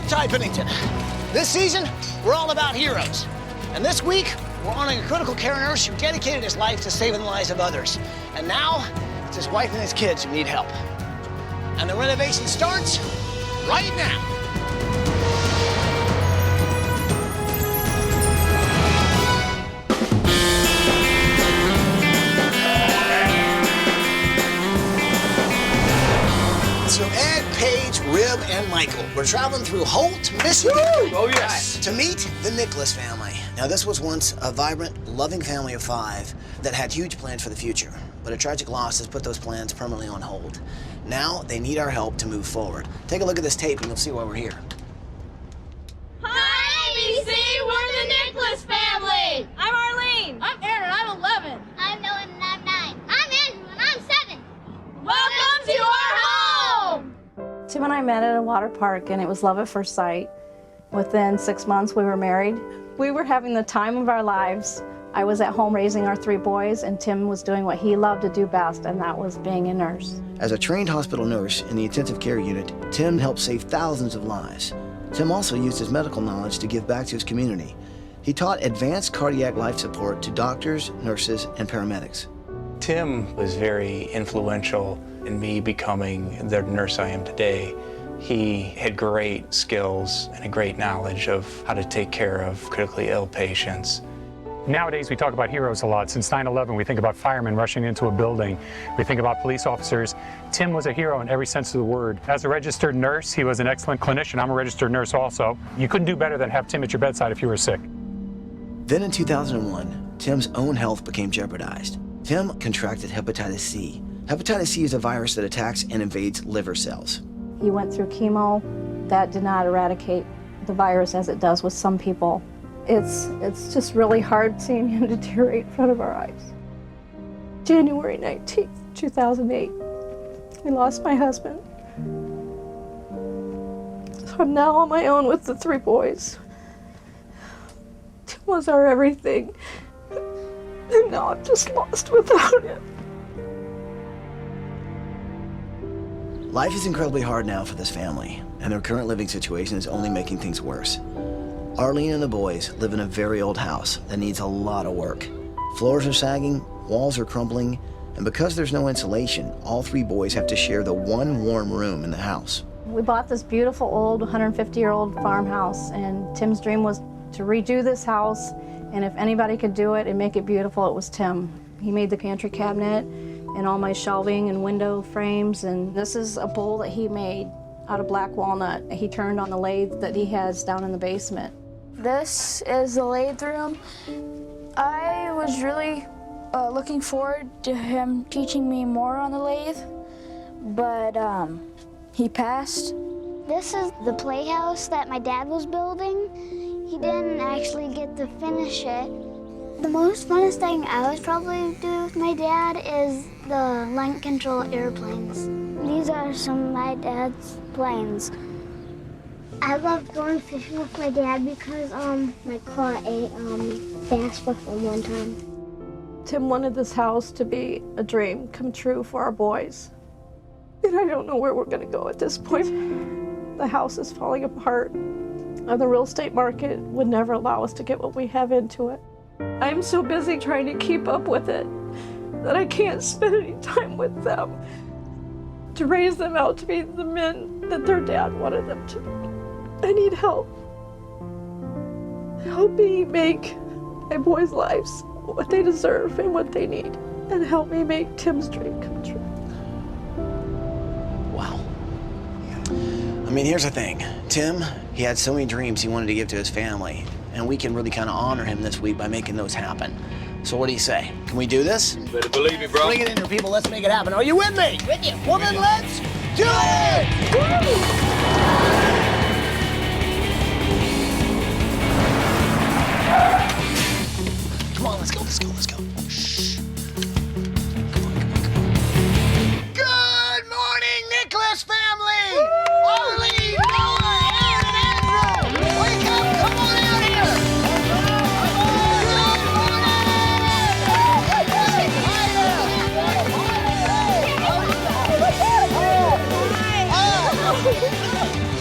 Ty Pennington. This season, we're all about heroes. And this week, we're honoring a critical care nurse who dedicated his life to saving the lives of others. And now, it's his wife and his kids who need help. And the renovation starts right now. So Ed, Paige, Rib, and Michael, we're traveling through Holt, Michigan. Woo! Oh, yes. To meet the Nicholas family. Now, this was once a vibrant, loving family of 5 that had huge plans for the future. But a tragic loss has put those plans permanently on hold. Now, they need our help to move forward. Take a look at this tape and you'll see why we're here. Hi, ABC! We're the Nicholas family! I'm Arlene. I'm Aaron. I'm 11. I'm Noah and I'm 9. I'm Andrew and I'm 7. Welcome to our home! Tim and I met at a water park, and it was love at first sight. Within 6 months, we were married. We were having the time of our lives. I was at home raising our 3 boys, and Tim was doing what he loved to do best, and that was being a nurse. As a trained hospital nurse in the intensive care unit, Tim helped save thousands of lives. Tim also used his medical knowledge to give back to his community. He taught advanced cardiac life support to doctors, nurses, and paramedics. Tim was very influential in me becoming the nurse I am today. He had great skills and a great knowledge of how to take care of critically ill patients. Nowadays, we talk about heroes a lot. Since 9/11, we think about firemen rushing into a building. We think about police officers. Tim was a hero in every sense of the word. As a registered nurse, he was an excellent clinician. I'm a registered nurse also. You couldn't do better than have Tim at your bedside if you were sick. Then in 2001, Tim's own health became jeopardized. Tim contracted hepatitis C. Hepatitis C is a virus that attacks and invades liver cells. He went through chemo. That did not eradicate the virus as it does with some people. It's just really hard seeing him deteriorate in front of our eyes. January 19th, 2008, I lost my husband. So I'm now on my own with the 3 boys. Tim was our everything, and now I'm just lost without him. Life is incredibly hard now for this family, and their current living situation is only making things worse. Arlene and the boys live in a very old house that needs a lot of work. Floors are sagging, walls are crumbling, and because there's no insulation, all 3 boys have to share the one warm room in the house. We bought this beautiful old 150-year-old farmhouse, and Tim's dream was to redo this house, and if anybody could do it and make it beautiful, it was Tim. He made the pantry cabinet and all my shelving and window frames, and this is a bowl that he made out of black walnut. He turned on the lathe that he has down in the basement. This is the lathe room. I was really looking forward to him teaching me more on the lathe, but he passed. This is the playhouse that my dad was building. He didn't actually get to finish it. The most funnest thing I would probably do with my dad is the line control airplanes. These are some of my dad's planes. I love going fishing with my dad because I caught a bass with him one time. Tim wanted this house to be a dream come true for our boys. And I don't know where we're gonna go at this point. The house is falling apart, and the real estate market would never allow us to get what we have into it. I'm so busy trying to keep up with it that I can't spend any time with them to raise them out to be the men that their dad wanted them to be. I need help. Help me make my boys' lives what they deserve and what they need, and help me make Tim's dream come true. Wow. I mean, here's the thing. Tim, he had so many dreams he wanted to give to his family, and we can really kind of honor him this week by making those happen. So what do you say? Can we do this? You better believe it, bro. Bring it in here, people. Let's make it happen. Are you with me? With you. Well, then let's do it! Woo! Come on, let's go, let's go, let's go. Shh. Come on. Good morning, Nicholas family! Arlene, Noah, Aaron, and Andrew! Wake up! Come on out here!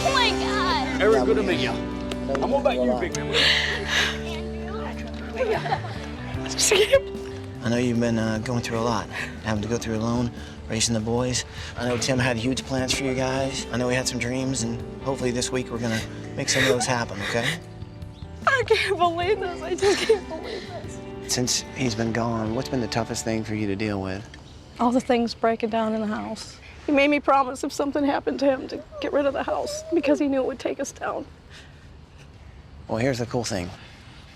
Oh my God! Now, Good to meet you. And what about you, big man? I know you've been going through a lot, having to go through alone, raising the boys. I know Tim had huge plans for you guys. I know he had some dreams, and hopefully this week we're gonna make some of those happen, okay? I can't believe this. I just can't believe this. Since he's been gone, what's been the toughest thing for you to deal with? All the things breaking down in the house. He made me promise if something happened to him to get rid of the house because he knew it would take us down. Well, here's the cool thing.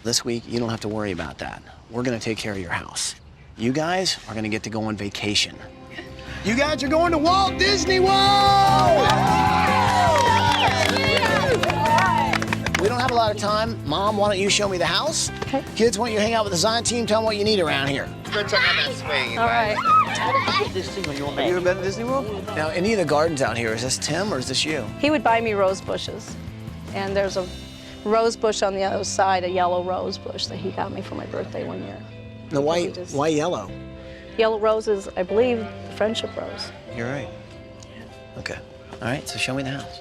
This week, you don't have to worry about that. We're gonna take care of your house. You guys are gonna get to go on vacation. You guys are going to Walt Disney World! We don't have a lot of time. Mom, why don't you show me the house? Okay. Kids, why don't you hang out with the design team, tell them what you need around here. Go check out that swing. All right. Have you ever been to Disney World? Now, any of the gardens out here, is this Tim or is this you? He would buy me rose bushes. And there's a rose bush on the other side, a yellow rose bush that he got me for my birthday one year. Now, why yellow? Yellow rose is, I believe, the friendship rose. You're right. Okay. All right, so show me the house.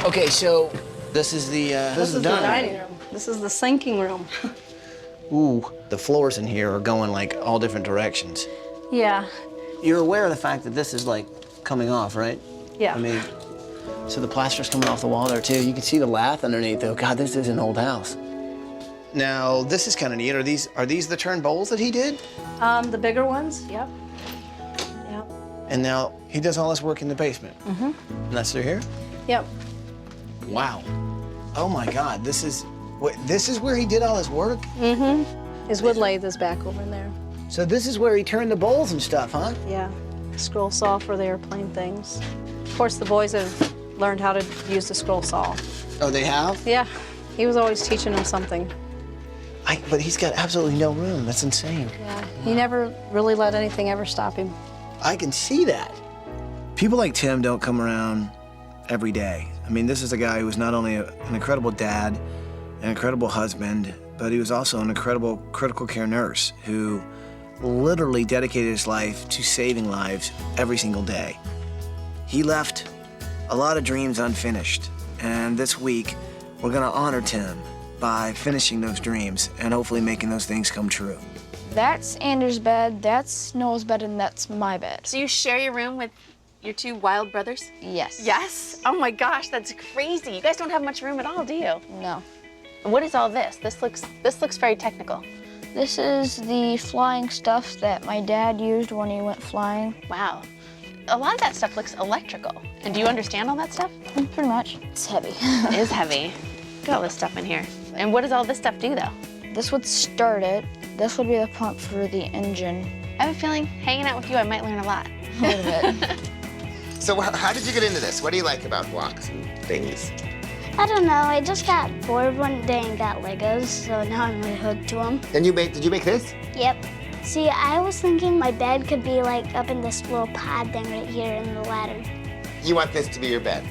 Okay, so this is the This is the dining room. This is the sinking room. Ooh, the floors in here are going like all different directions. Yeah. You're aware of the fact that this is like coming off, right? Yeah. I mean, so the plaster's coming off the wall there too. You can see the lath underneath though. God, this is an old house. Now, this is kind of neat. Are these the turn bowls that he did? The bigger ones, yep. Yep. And now he does all this work in the basement. Mm-hmm. And that's through here? Yep. Wow. Oh my God, this is where he did all his work? Mm-hmm. His wood lathe is back over in there. So this is where he turned the bowls and stuff, huh? Yeah. Scroll saw for the airplane things. Of course, the boys have learned how to use the scroll saw. Oh, they have? Yeah. He was always teaching them something. But he's got absolutely no room. That's insane. Yeah. He never really let anything ever stop him. I can see that. People like Tim don't come around every day. I mean, this is a guy who was not only an incredible dad, an incredible husband, but he was also an incredible critical care nurse who literally dedicated his life to saving lives every single day. He left a lot of dreams unfinished, and this week we're gonna honor Tim by finishing those dreams and hopefully making those things come true. That's Andrew's bed, that's Noah's bed, and that's my bed. So you share your room with your two wild brothers? Yes. Yes? Oh my gosh, that's crazy. You guys don't have much room at all, do you? No. And what is all this? This looks very technical. This is the flying stuff that my dad used when he went flying. Wow. A lot of that stuff looks electrical. And do you understand all that stuff? Pretty much. It's heavy. It is heavy. Look at all this stuff in here. And what does all this stuff do, though? This would start it. This would be the pump for the engine. I have a feeling hanging out with you, I might learn a lot. A little bit. So how did you get into this? What do you like about blocks and things? I don't know. I just got bored one day and got Legos, so now I'm really hooked to them. Did you make this? Yep. See, I was thinking my bed could be like up in this little pod thing right here in the ladder. You want this to be your bed?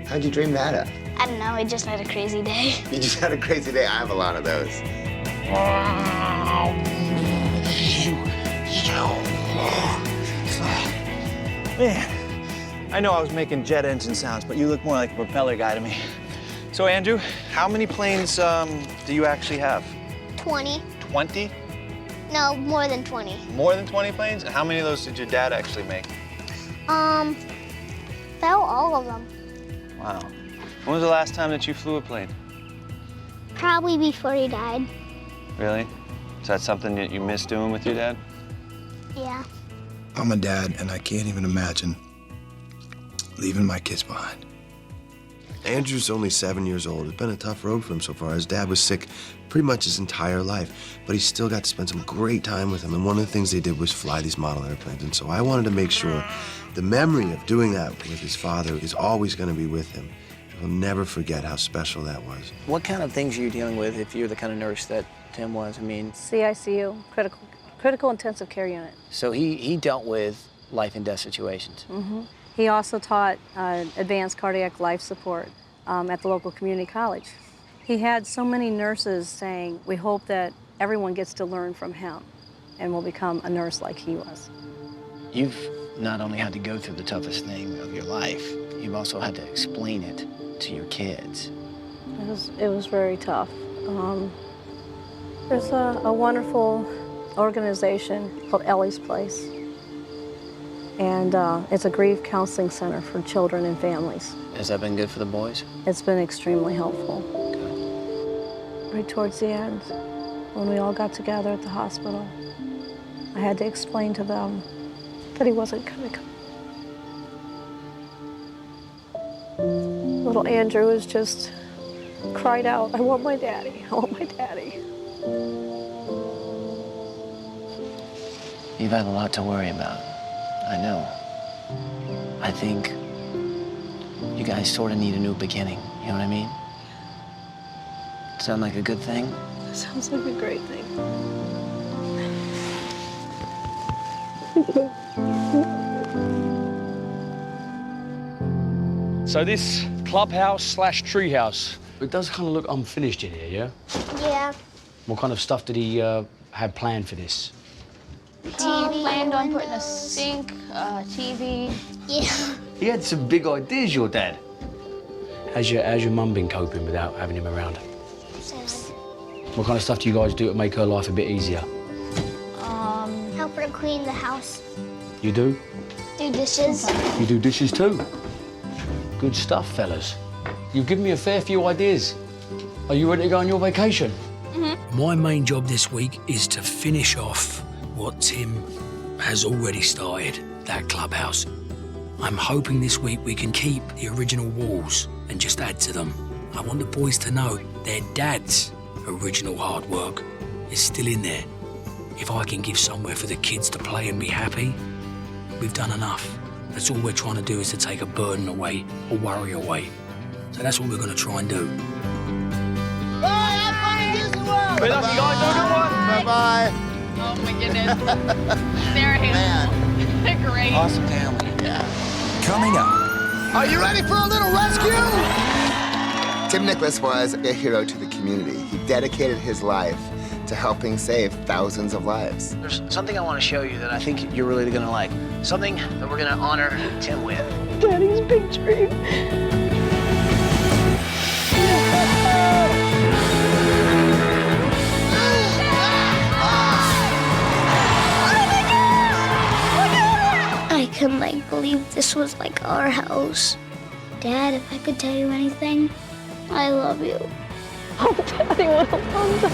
How'd you dream that up? I don't know. I just had a crazy day. You just had a crazy day. I have a lot of those. Man, I know I was making jet engine sounds, but you look more like a propeller guy to me. So, Andrew, how many planes do you actually have? 20. 20? No, more than 20. More than 20 planes? And how many of those did your dad actually make? About all of them. Wow. When was the last time that you flew a plane? Probably before he died. Really? Is that something that you miss doing with your dad? Yeah. I'm a dad, and I can't even imagine leaving my kids behind. Andrew's only 7 years old. It's been a tough road for him so far. His dad was sick pretty much his entire life, but he still got to spend some great time with him. And one of the things they did was fly these model airplanes. And so I wanted to make sure the memory of doing that with his father is always going to be with him. He'll never forget how special that was. What kind of things are you dealing with if you're the kind of nurse that Tim was? I mean, CICU, critical intensive care unit. so he dealt with life and death situations. Mm-hmm. He also taught advanced cardiac life support at the local community college. He had so many nurses saying, we hope that everyone gets to learn from him and will become a nurse like he was. You've not only had to go through the toughest thing of your life, you've also had to explain it to your kids. It was very tough. There's a wonderful organization called Ellie's Place. And it's a grief counseling center for children and families. Has that been good for the boys? It's been extremely helpful. Right towards the end, when we all got together at the hospital, I had to explain to them that he wasn't gonna come. Little Andrew was just cried out, "I want my daddy, I want my daddy." You've had a lot to worry about. I know. I think you guys sort of need a new beginning. You know what I mean? Sound like a good thing? That sounds like a great thing. So this clubhouse slash treehouse, it does kind of look unfinished in here, yeah? Yeah. What kind of stuff did he have planned for this? TV, Planned on putting a sink, TV. Yeah. He had some big ideas, your dad. How's your mum been coping without having him around? Sad. What kind of stuff do you guys do to make her life a bit easier? Help her clean the house. You do? Do dishes. You do dishes too? Good stuff, fellas. You've given me a fair few ideas. Are you ready to go on your vacation? My main job this week is to finish off what Tim has already started, that clubhouse. I'm hoping this week we can keep the original walls and just add to them. I want the boys to know their dad's original hard work is still in there. If I can give somewhere for the kids to play and be happy, we've done enough. That's all we're trying to do, is to take a burden away, a worry away. So that's what we're going to try and do. Good luck, you guys. Have a good one. Bye-bye. Oh my goodness. They're a handful. They're great. Awesome family. Yeah. Coming up. Are you ready for a little rescue? Tim Nicholas was a hero to the community. He dedicated his life to helping save thousands of lives. There's something I want to show you that I think you're really going to like. Something that we're going to honor Tim with. Daddy's big dream. I couldn't believe this was our house. Dad, if I could tell you anything, I love you. Oh, Daddy, what a wonder.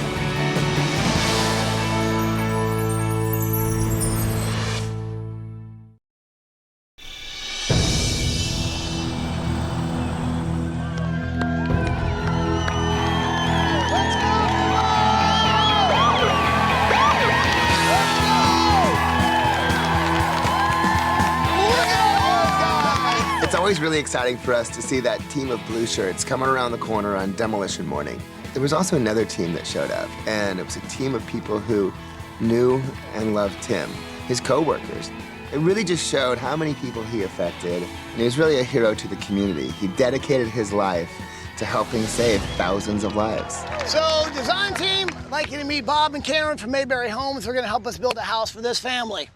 It's always really exciting for us to see that team of blue shirts coming around the corner on demolition morning. There was also another team that showed up, and it was a team of people who knew and loved Tim, his co-workers. It really just showed how many people he affected, and he was really a hero to the community. He dedicated his life to helping save thousands of lives. So, design team, I'd like you to meet Bob and Karen from Mayberry Homes. They're gonna help us build a house for this family.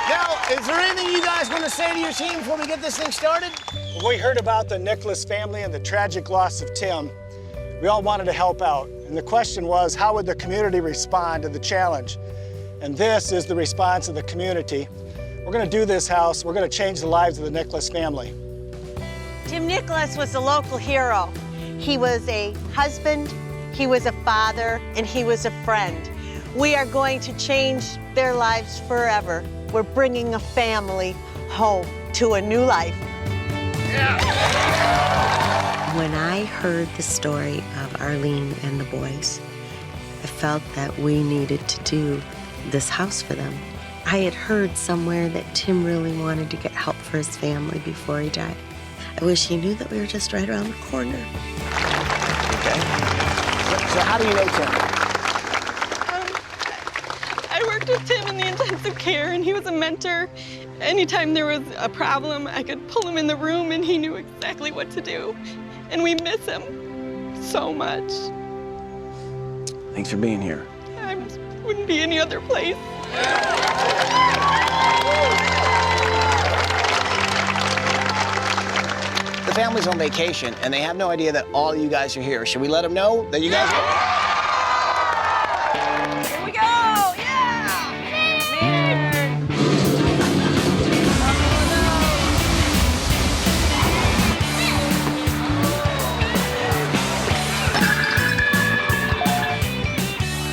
Now, is there anything you guys want to say to your team before we get this thing started? When we heard about the Nicholas family and the tragic loss of Tim, we all wanted to help out. And the question was, how would the community respond to the challenge? And this is the response of the community. We're going to do this house. We're going to change the lives of the Nicholas family. Tim Nicholas was a local hero. He was a husband, he was a father, and he was a friend. We are going to change their lives forever. We're bringing a family home to a new life. When I heard the story of Arlene and the boys, I felt that we needed to do this house for them. I had heard somewhere that Tim really wanted to get help for his family before he died. I wish he knew that we were just right around the corner. Okay. So how do you know Tim? I worked with Tim in the intensive care, and he was a mentor. Anytime there was a problem, I could pull him in the room, and he knew exactly what to do. And we miss him so much. Thanks for being here. I I wouldn't be any other place. The family's on vacation, and they have no idea that all of you guys are here. Should we let them know that you guys are... Here we go! Yeah!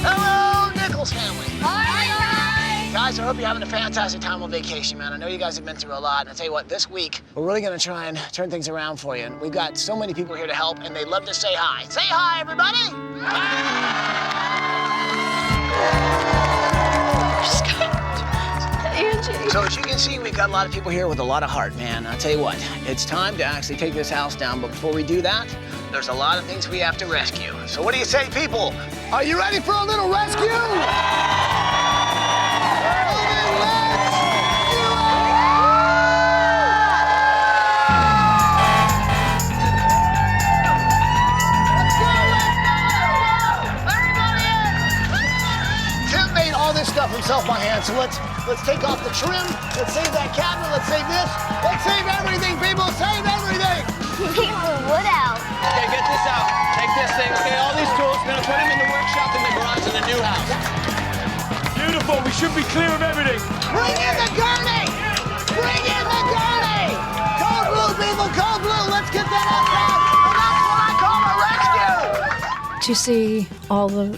Hello, Nichols family. Hi, Guys, I hope you're having a fantastic time on vacation, man. I know you guys have been through a lot, and I tell you what, this week, we're really gonna try and turn things around for you. And we've got so many people here to help, and they'd love to say hi. Say hi, everybody! Angie. So as you can see, we've got a lot of people here with a lot of heart, man. I'll tell you what, it's time to actually take this house down, but before we do that, there's a lot of things we have to rescue. So what do you say, people? Are you ready for a little rescue? Tim made all this stuff himself by hand, so let's take off the trim, let's save that cabinet, let's save this, let's save everything, people, save everything! Take the wood out. Okay, get this out. Take this thing. Okay, all these tools. We're gonna put them in the workshop in the garage in the new house. Beautiful. We should be clear of everything. Bring in the gurney! Bring in the gurney! Code blue, people, code blue, let's get that outside! And that's what I call a rescue! To see all the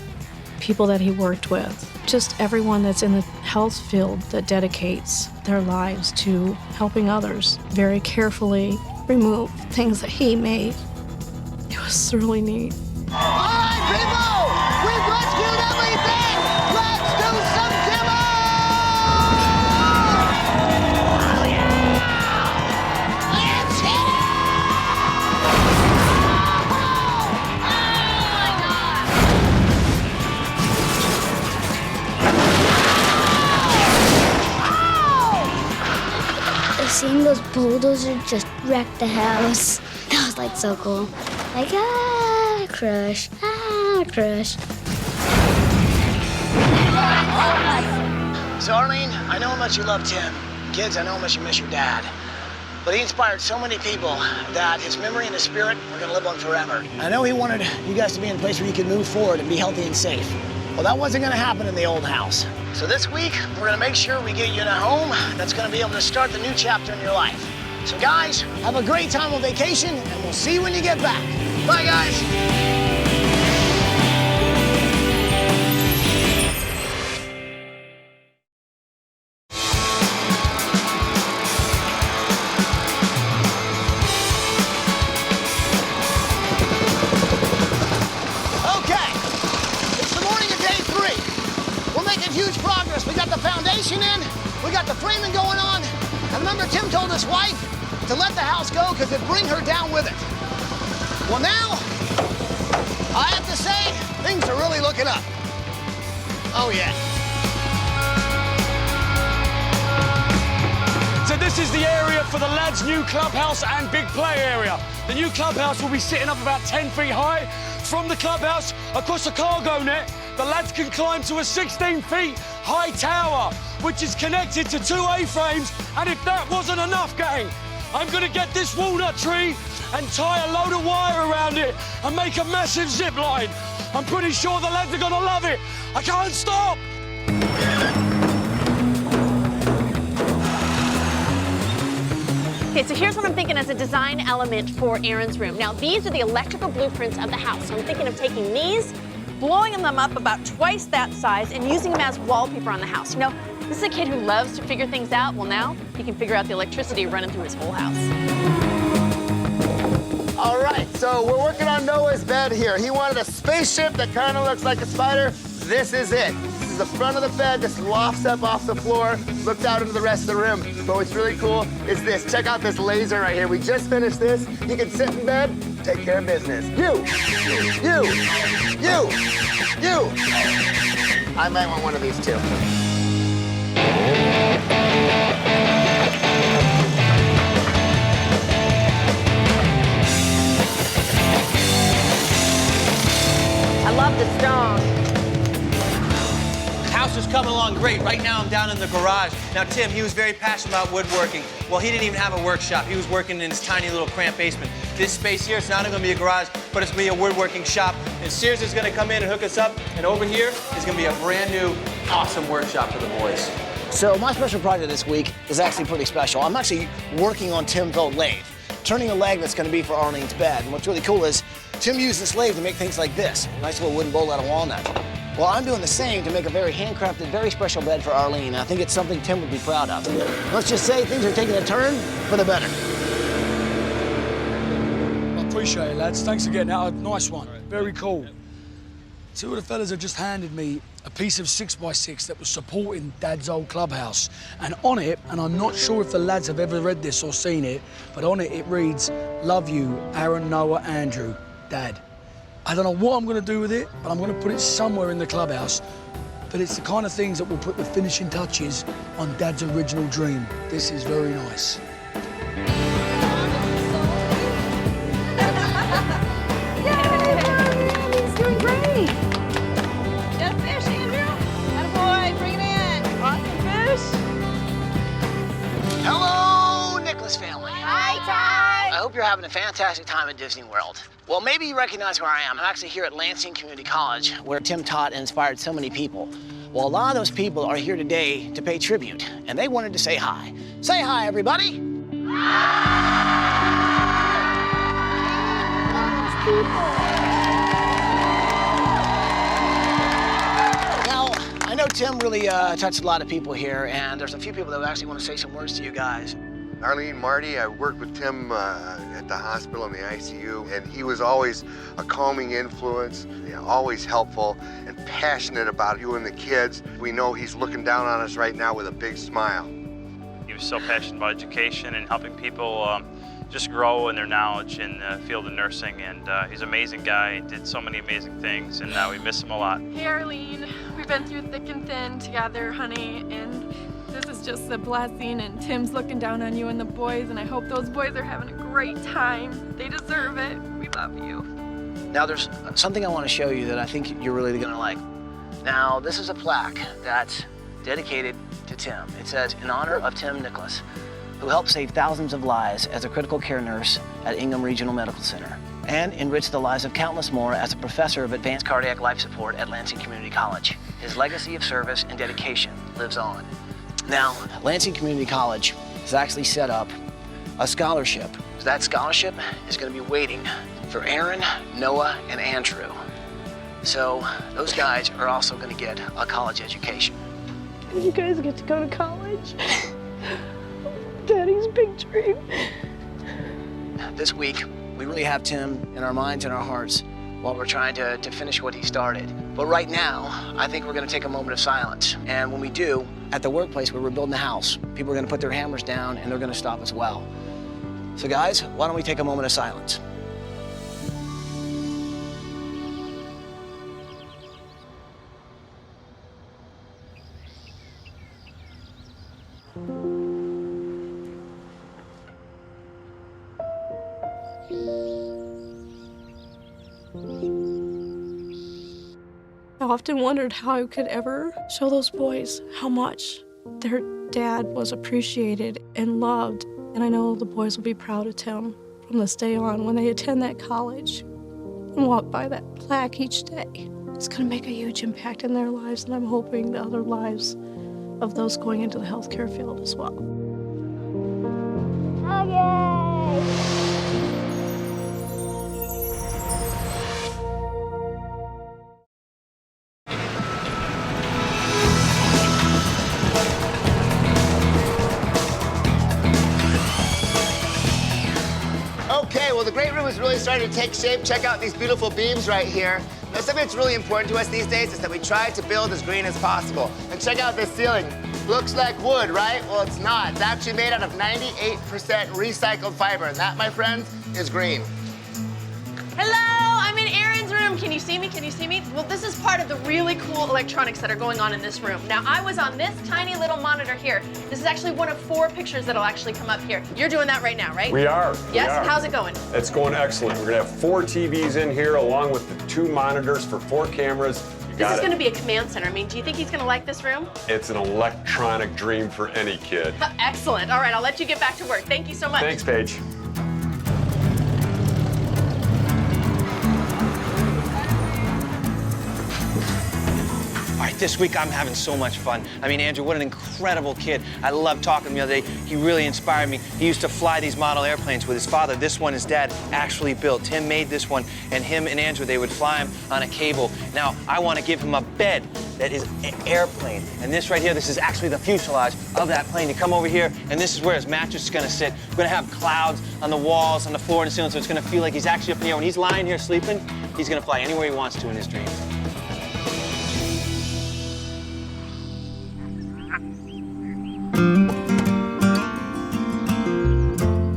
people that he worked with, just everyone that's in the health field that dedicates their lives to helping others, very carefully remove things that he made. It was really neat. All right, people! We've rescued everything! Let's do some demo! Oh, yeah! It's here! Seeing those bulldozers just wreck the house, that was like so cool. Like, crush, crush. So Arlene, I know how much you love Tim. Kids, I know how much you miss your dad. But he inspired so many people that his memory and his spirit are gonna live on forever. I know he wanted you guys to be in a place where you could move forward and be healthy and safe. Well, that wasn't gonna happen in the old house. So this week, we're gonna make sure we get you in a home that's gonna be able to start the new chapter in your life. So guys, have a great time on vacation, and we'll see you when you get back. Bye, guys. Huge progress. We got the foundation in, we got the framing going on, and remember Tim told his wife to let the house go because it'd bring her down with it. Well now, I have to say, things are really looking up. Oh yeah. So this is the area for the lads' new clubhouse and big play area. The new clubhouse will be sitting up about 10 feet high. From the clubhouse, across a cargo net, the lads can climb to a 16 feet high tower, which is connected to 2 A-frames. And if that wasn't enough, gang, I'm gonna get this walnut tree and tie a load of wire around it and make a massive zip line. I'm pretty sure the lads are gonna love it. I can't stop. Okay, so here's what I'm thinking as a design element for Aaron's room. Now, these are the electrical blueprints of the house. So I'm thinking of taking these, blowing them up about twice that size, and using them as wallpaper on the house. You know, this is a kid who loves to figure things out. Well, now he can figure out the electricity running through his whole house. All right, so we're working on Noah's bed here. He wanted a spaceship that kind of looks like a spider. This is it. This is the front of the bed. This lofts up off the floor, looks out into the rest of the room. But what's really cool is this. Check out this laser right here. We just finished this. You can sit in bed, take care of business. You. I might want one of these too. I love the stone. house is coming along great. Right now, I'm down in the garage. Now, Tim, he was very passionate about woodworking. Well, he didn't even have a workshop. He was working in his tiny little cramped basement. This space here, it's not gonna be a garage, but it's gonna be a woodworking shop. And Sears is gonna come in and hook us up. And over here is gonna be a brand new, awesome workshop for the boys. So my special project this week is actually pretty special. I'm actually working on Tim's old lathe, turning a leg that's gonna be for Arlene's bed. And what's really cool is Tim used this lathe to make things like this. Nice little wooden bowl out of walnut. Well, I'm doing the same to make a very handcrafted, very special bed for Arlene. I think it's something Tim would be proud of. Let's just say things are taking a turn for the better. I appreciate it, lads. Thanks again. Nice one. Very cool. Two of the fellas have just handed me a piece of 6x6 that was supporting Dad's old clubhouse. And on it, and I'm not sure if the lads have ever read this or seen it, but on it, it reads, "Love you, Aaron, Noah, Andrew, Dad." I don't know what I'm gonna do with it, but I'm gonna put it somewhere in the clubhouse. But it's the kind of things that will put the finishing touches on Dad's original dream. This is very nice. He's doing great. Got a fish, Andrew. Attaboy, bring it in. Awesome fish. Hello, Nicholas family. Hi, Ty. I hope you're having a fantastic time at Disney World. Well, maybe you recognize where I am. I'm actually here at Lansing Community College, where Tim taught and inspired so many people. Well, a lot of those people are here today to pay tribute, and they wanted to say hi. Say hi, everybody. Now, I know Tim really touched a lot of people here, and there's a few people that actually want to say some words to you guys. Arlene, Marty, I worked with Tim at the hospital in the ICU, and he was always a calming influence, always helpful and passionate about you and the kids. We know he's looking down on us right now with a big smile. He was so passionate about education and helping people just grow in their knowledge in the field of nursing, and he's an amazing guy. He did so many amazing things, and we miss him a lot. Hey, Arlene. We've been through thick and thin together, honey, and this is just a blessing, and Tim's looking down on you and the boys, and I hope those boys are having a great time. They deserve it. We love you. Now, there's something I want to show you that I think you're really going to like. Now, this is a plaque that's dedicated to Tim. It says, "In honor of Tim Nicholas, who helped save thousands of lives as a critical care nurse at Ingham Regional Medical Center, and enriched the lives of countless more as a professor of advanced cardiac life support at Lansing Community College. His legacy of service and dedication lives on." Now, Lansing Community College has actually set up a scholarship. That scholarship is going to be waiting for Aaron, Noah, and Andrew. So those guys are also going to get a college education. You guys get to go to college. Daddy's big dream. This week, we really have Tim in our minds and our hearts while we're trying to finish what he started. But right now, I think we're going to take a moment of silence. And when we do, at the workplace where we're building the house, people are going to put their hammers down and they're going to stop as well. So guys, why don't we take a moment of silence? I often wondered how I could ever show those boys how much their dad was appreciated and loved. And I know the boys will be proud of Tim from this day on when they attend that college and walk by that plaque each day. It's going to make a huge impact in their lives, and I'm hoping the other lives of those going into the healthcare field as well. Okay, well, the great room is really starting to take shape. Check out these beautiful beams right here. Now, something that's really important to us these days is that we try to build as green as possible. And check out this ceiling. Looks like wood, right? Well, it's not. It's actually made out of 98% recycled fiber, and that, my friends, is green. Hello, I'm in Aaron's room. Can you see me? Can you see me? Well, this is part of the really cool electronics that are going on in this room. Now, I was on this tiny little monitor here. This is actually one of 4 pictures that'll actually come up here. You're doing that right now, right? We are. Yes? We are. How's it going? It's going excellent. We're gonna have 4 TVs in here along with the 2 monitors for 4 cameras. This is going to be a command center. I mean, do you think he's going to like this room? It's an electronic dream for any kid. Excellent. All right, I'll let you get back to work. Thank you so much. Thanks, Paige. All right, this week I'm having so much fun. I mean, Andrew, what an incredible kid. I loved talking to him the other day. He really inspired me. He used to fly these model airplanes with his father. This one his dad actually built. Tim made this one, and him and Andrew, they would fly him on a cable. Now, I want to give him a bed that is an airplane. And this right here, this is actually the fuselage of that plane. You come over here, and this is where his mattress is going to sit. We're going to have clouds on the walls, on the floor, and the ceiling, so it's going to feel like he's actually up in the air. When he's lying here sleeping, he's going to fly anywhere he wants to in his dreams.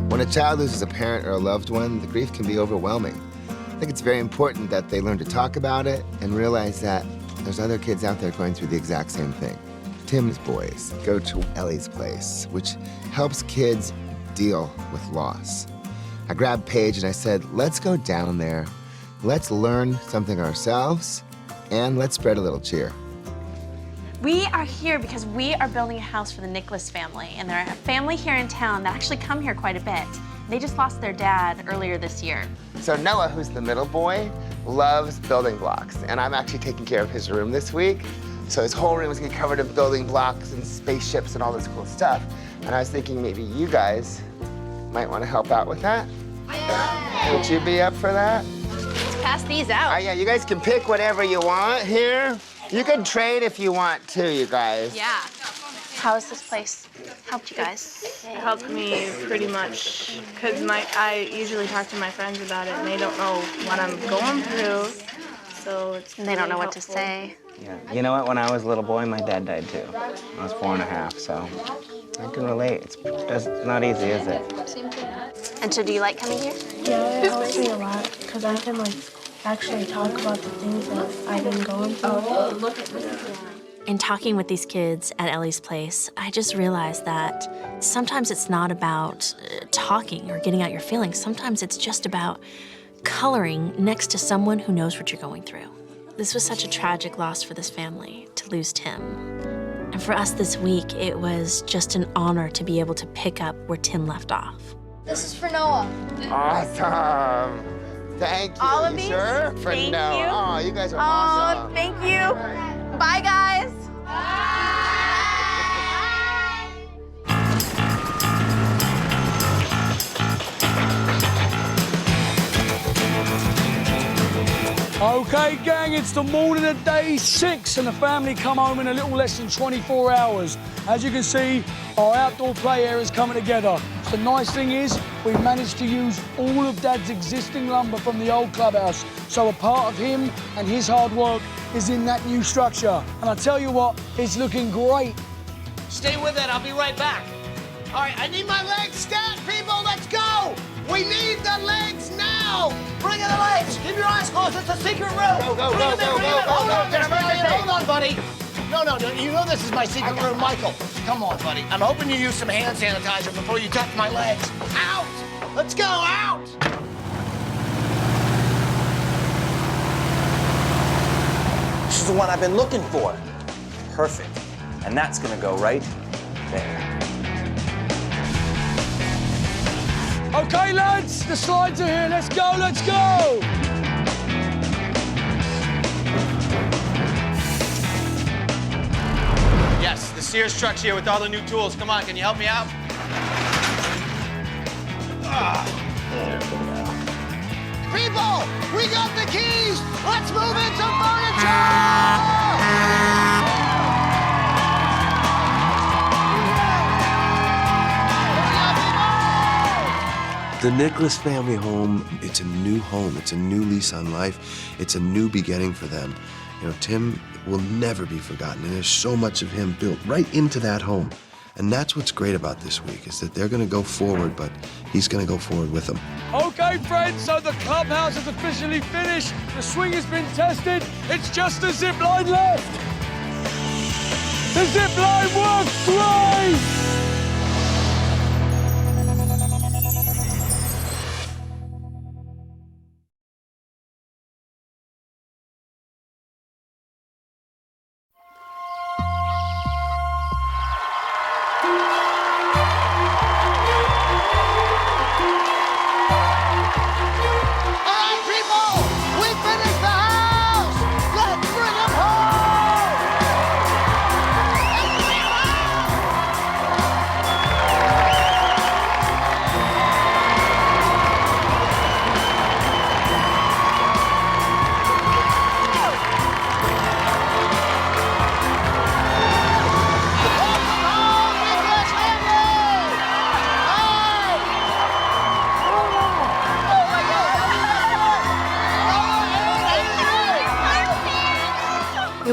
When a child loses a parent or a loved one, the grief can be overwhelming. I think it's very important that they learn to talk about it and realize that there's other kids out there going through the exact same thing. Tim's boys go to Ellie's place, which helps kids deal with loss. I grabbed Paige and I said, let's go down there, let's learn something ourselves, and let's spread a little cheer. We are here because we are building a house for the Nicholas family, and they're a family here in town that actually come here quite a bit. They just lost their dad earlier this year. So Noah, who's the middle boy, loves building blocks, and I'm actually taking care of his room this week. So his whole room is gonna be covered in building blocks and spaceships and all this cool stuff. And I was thinking maybe you guys might want to help out with that. Yeah. Would you be up for that? Let's pass these out. Yeah, you guys can pick whatever you want here. You can trade if you want to, you guys. Yeah. How has this place helped you guys? It helped me pretty much because I usually talk to my friends about it and they don't know what I'm going through. So it's they don't know what to say. Yeah. You know what? When I was a little boy, my dad died too. I was 4.5, so I can relate. It's not easy, is it? And so do you like coming here? Yeah, it helps me a lot because I can actually talk about the things that I've been going through. In talking with these kids at Ellie's place, I just realized that sometimes it's not about talking or getting out your feelings. Sometimes it's just about coloring next to someone who knows what you're going through. This was such a tragic loss for this family, to lose Tim. And for us this week, it was just an honor to be able to pick up where Tim left off. This is for Noah. Awesome. Thank you. All of these? Sure? For Thank Noah. you. Oh, you guys are awesome. Oh, thank you. Bye, guys. Okay, gang, it's the morning of day 6, and the family come home in a little less than 24 hours. As you can see, our outdoor play area is coming together. The nice thing is, we managed to use all of Dad's existing lumber from the old clubhouse, so a part of him and his hard work is in that new structure. And I tell you what, it's looking great. Stay with it, I'll be right back. All right, I need my legs stat, people, let's go! We need the legs now! Bring in the legs! Keep your eyes closed, it's a secret room! Go, Bring them in, bring them in. Hold on, there's Brian, hold on, buddy. No, you know this is my secret room, Michael. Come on, buddy. I'm hoping you use some hand sanitizer before you touch my legs. Out! Let's go, out! This is the one I've been looking for. Perfect. And that's gonna go right there. Okay, lads, the slides are here. Let's go, let's go! Yes, the Sears truck's here with all the new tools. Come on, can you help me out? There we go. People, we got the keys! Let's move in some furniture! The Nicholas family home, it's a new home. It's a new lease on life. It's a new beginning for them. You know, Tim will never be forgotten, and there's so much of him built right into that home. And that's what's great about this week, is that they're gonna go forward, but he's gonna go forward with them. Okay, friends, so the clubhouse is officially finished. The swing has been tested. It's just the zip line left. The zip line works great!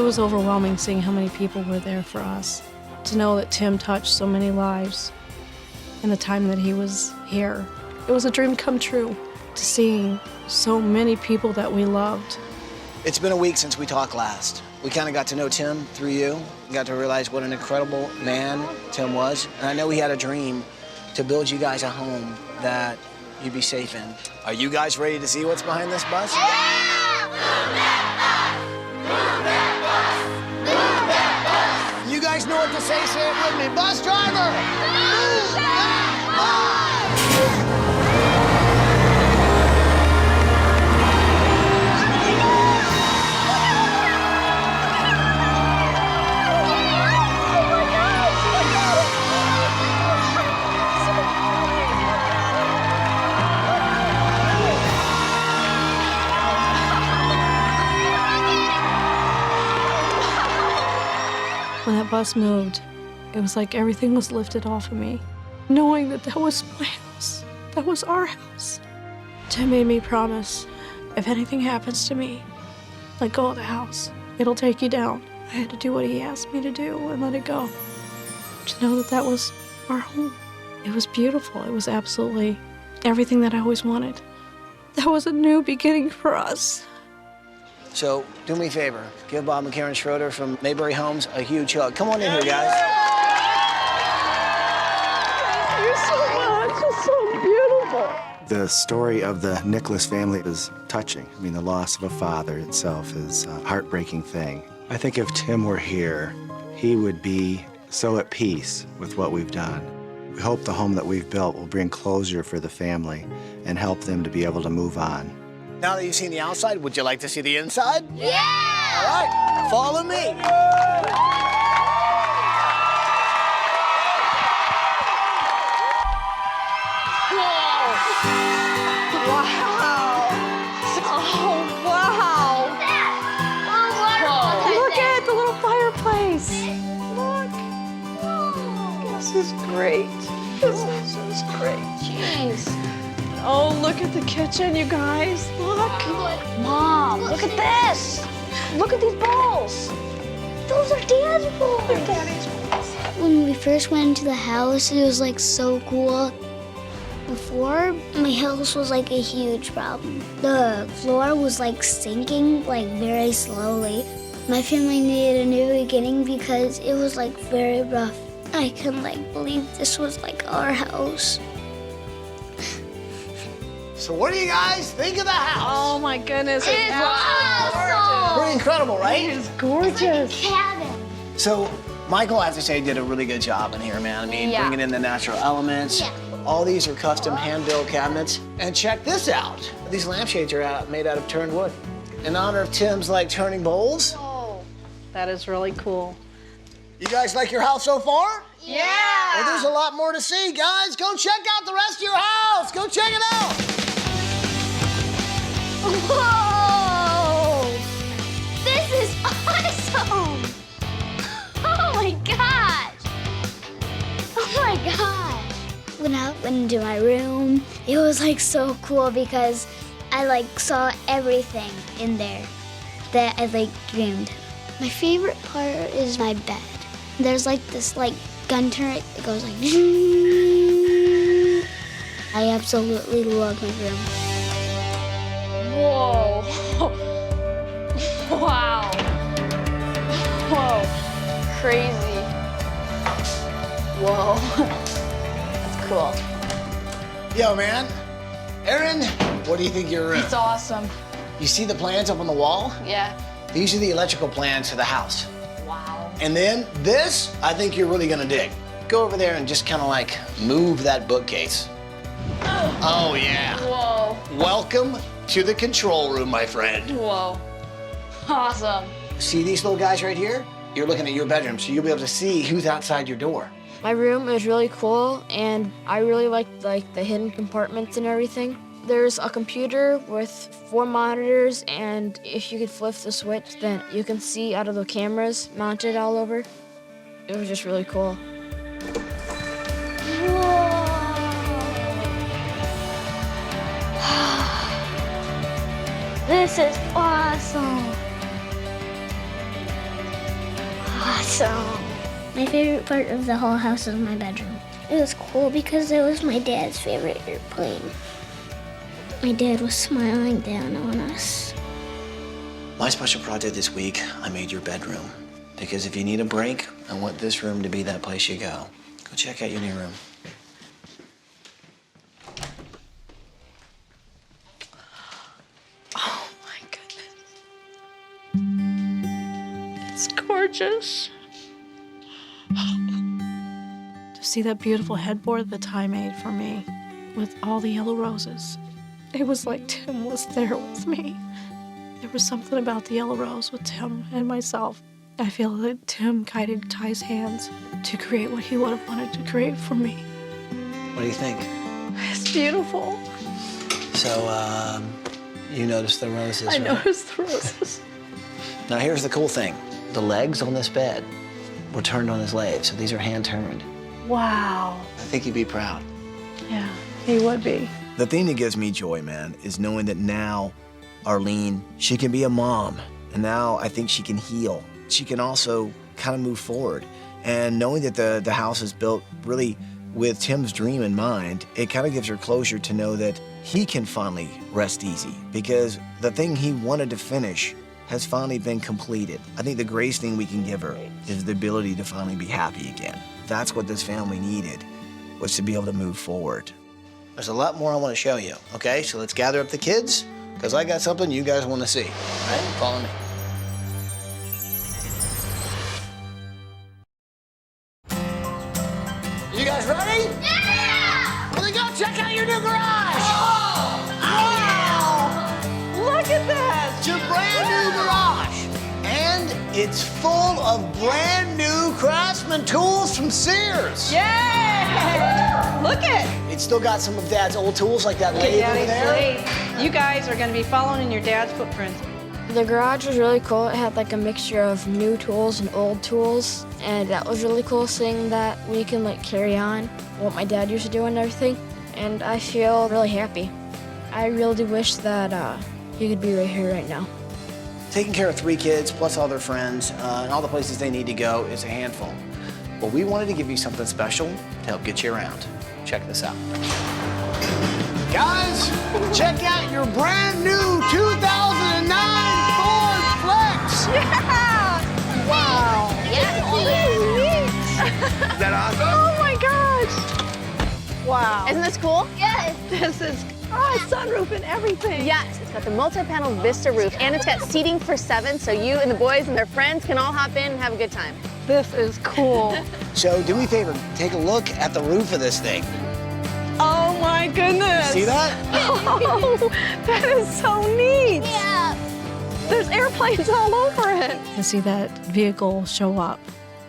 was overwhelming seeing how many people were there for us. To know that Tim touched so many lives in the time that he was here. It was a dream come true to seeing so many people that we loved. It's been a week since we talked last. We kind of got to know Tim through you. We got to realize what an incredible man Tim was. And I know he had a dream to build you guys a home that you'd be safe in. Are you guys ready to see what's behind this bus? You guys know what to say it with me. Bus driver! Move that bus! When that bus moved, it was like everything was lifted off of me. Knowing that that was my house, that was our house. Tim made me promise, if anything happens to me, let go of the house. It'll take you down. I had to do what he asked me to do and let it go. To know that that was our home. It was beautiful. It was absolutely everything that I always wanted. That was a new beginning for us. So, do me a favor. Give Bob and Karen Schroeder from Mayberry Homes a huge hug. Come on in here, guys. Thank you so much. It's so beautiful. The story of the Nicholas family is touching. I mean, the loss of a father itself is a heartbreaking thing. I think if Tim were here, he would be so at peace with what we've done. We hope the home that we've built will bring closure for the family and help them to be able to move on. Now that you've seen the outside, would you like to see the inside? Yeah! All right, follow me. Look at it, the little fireplace. Look. This is great. This is great. Jeez. Oh, look at the kitchen, you guys. Look. Mom, look at this. Look at these bowls. Those are Dad's bowls. They're Daddy's bowls. When we first went into the house, it was like so cool. Before, my house was like a huge problem. The floor was like sinking like very slowly. My family needed a new beginning because it was like very rough. I couldn't like believe this was like our house. So what do you guys think of the house? Oh my goodness. It's awesome. Pretty incredible, right? It is gorgeous. It's like a cabin. So Michael, I have to say, did a really good job in here, man. I mean, Yeah. bringing in the natural elements. Yeah. All these are custom hand-built cabinets. And check this out. These lampshades are made out of turned wood. In honor of Tim's, like, turning bowls. Oh, that is really cool. You guys like your house so far? Yeah! Well, there's a lot more to see, guys. Go check out the rest of your house. Go check it out. Whoa! This is awesome! Oh my gosh! Oh my gosh! When I went into my room, it was like so cool because I like saw everything in there that I like dreamed. My favorite part is my bed. There's like this like gun turret that goes like I absolutely love my room. Whoa. Wow. Whoa. Crazy. Whoa. That's cool. Yo, man. Aaron, what do you think of your room? It's awesome. You see the plans up on the wall? Yeah. These are the electrical plans for the house. Wow. And then this, I think you're really gonna dig. Go over there and just kind of like move that bookcase. Oh, yeah. Whoa. Welcome to the control room, my friend. Whoa. Awesome. See these little guys right here? You're looking at your bedroom, so you'll be able to see who's outside your door. My room is really cool, and I really like the hidden compartments and everything. There's a computer with 4 monitors, and if you could flip the switch, then you can see out of the cameras mounted all over. It was just really cool. This is awesome. So, my favorite part of the whole house is my bedroom. It was cool because it was my dad's favorite airplane. My dad was smiling down on us. My special project this week, I made your bedroom. Because if you need a break, I want this room to be that place you go. Go check out your new room. Oh my goodness. It's gorgeous. To see that beautiful headboard that Ty made for me with all the yellow roses. It was like Tim was there with me. There was something about the yellow rose with Tim and myself. I feel that Tim guided Ty's hands to create what he would have wanted to create for me. What do you think? It's beautiful. So, you noticed the roses, I right? noticed the roses. Now, here's the cool thing. The legs on this bed were turned on his lathe, so these are hand-turned. Wow. I think he'd be proud. Yeah, he would be. The thing that gives me joy, man, is knowing that now Arlene, she can be a mom, and now I think she can heal. She can also kind of move forward. And knowing that the house is built really with Tim's dream in mind, it kind of gives her closure to know that he can finally rest easy because the thing he wanted to finish has finally been completed. I think the greatest thing we can give her is the ability to finally be happy again. That's what this family needed, was to be able to move forward. There's a lot more I want to show you, okay? So let's gather up the kids, because I got something you guys want to see. All right, follow me. You guys ready? Yeah! Well, then go check out your new garage! Oh! Look at that! It's your brand new garage. And it's full of brand new Craftsman tools from Sears. Yeah! Look it! It's still got some of Dad's old tools, like that lathe over there. You guys are going to be following in your dad's footprints. The garage was really cool. It had like a mixture of new tools and old tools, and that was really cool seeing that we can like carry on what my dad used to do and everything, and I feel really happy. I really do wish that he could be right here right now. Taking care of 3 kids, plus all their friends, and all the places they need to go is a handful. But we wanted to give you something special to help get you around. Check this out. Guys, check out your brand new 2009 Ford Flex. Yeah! Wow. Yeah. Is that awesome? Oh my gosh. Wow. Isn't this cool? Yes. This is, sunroof and everything. Yes, it's got the multi-panel Vista roof, and it's got seating for 7, so you and the boys and their friends can all hop in and have a good time. This is cool. So do me a favor, take a look at the roof of this thing. Oh my goodness. See that? Oh, that is so neat. Yeah. There's airplanes all over it. To see that vehicle show up,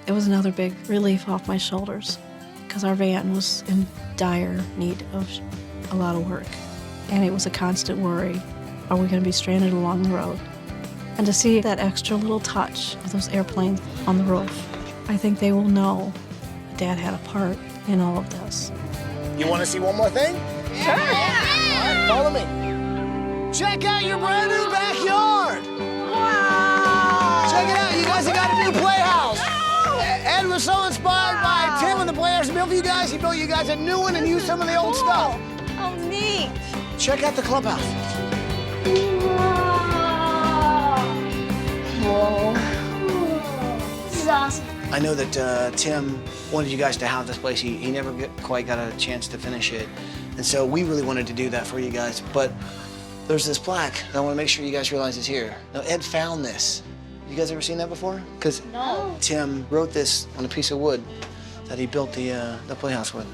it was another big relief off my shoulders because our van was in dire need of a lot of work. And it was a constant worry, are we going to be stranded along the road? And to see that extra little touch of those airplanes on the roof, I think they will know that Dad had a part in all of this. You want to see one more thing? Sure. All right, follow me. Check out your brand new backyard. Wow! Check it out, you guys have got a new playhouse. Ed was so inspired by Tim and the playhouse he built for you guys. He built you guys a new one and used some of the old stuff. Oh, neat. Check out the clubhouse. Whoa. This is awesome. I know that Tim wanted you guys to have this place. He never quite got a chance to finish it. And so we really wanted to do that for you guys. But there's this plaque that I want to make sure you guys realize is here. Now, Ed found this. You guys ever seen that before? Because Tim wrote this on a piece of wood that he built the playhouse with.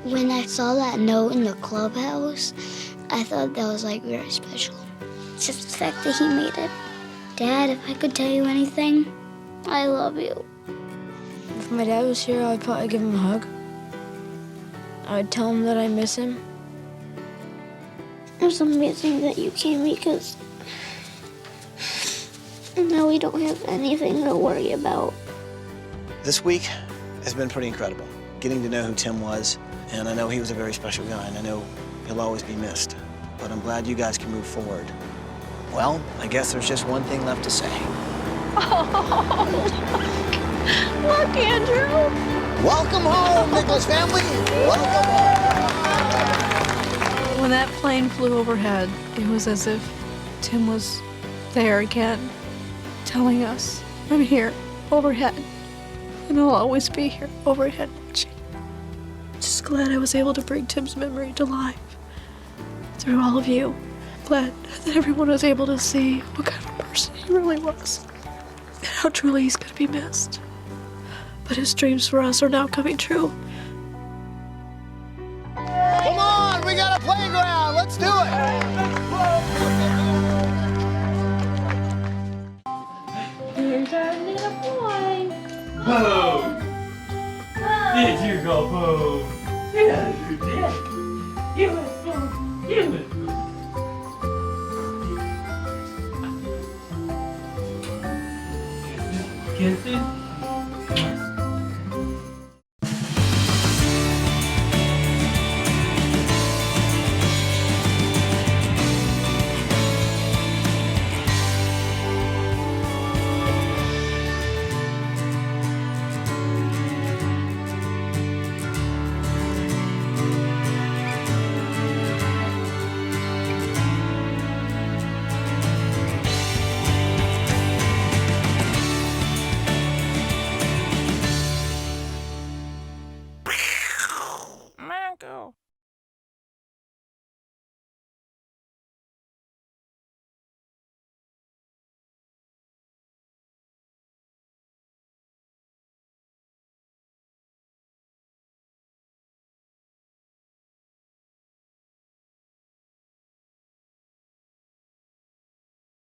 When I saw that note in the clubhouse, I thought that was like very special. Just the fact that he made it. Dad, if I could tell you anything, I love you. If my dad was here, I'd probably give him a hug. I'd tell him that I miss him. It's amazing that you came because now we don't have anything to worry about. This week has been pretty incredible. Getting to know who Tim was, and I know he was a very special guy, and I know he'll always be missed. But I'm glad you guys can move forward. Well, I guess there's just one thing left to say. Oh, look, Andrew. Welcome home, Nicholas family. Welcome home. When that plane flew overhead, it was as if Tim was there again, telling us, I'm here, overhead, and I'll always be here, overhead watching. Just glad I was able to bring Tim's memory to life through all of you. Glad that everyone was able to see what kind of person he really was and how truly he's going to be missed. But his dreams for us are now coming true. Come on, we got a playground. Let's do it. Here's our little boy. Boom! Did you go boom? Yes, you did. You went boom. You went boom. Kisses?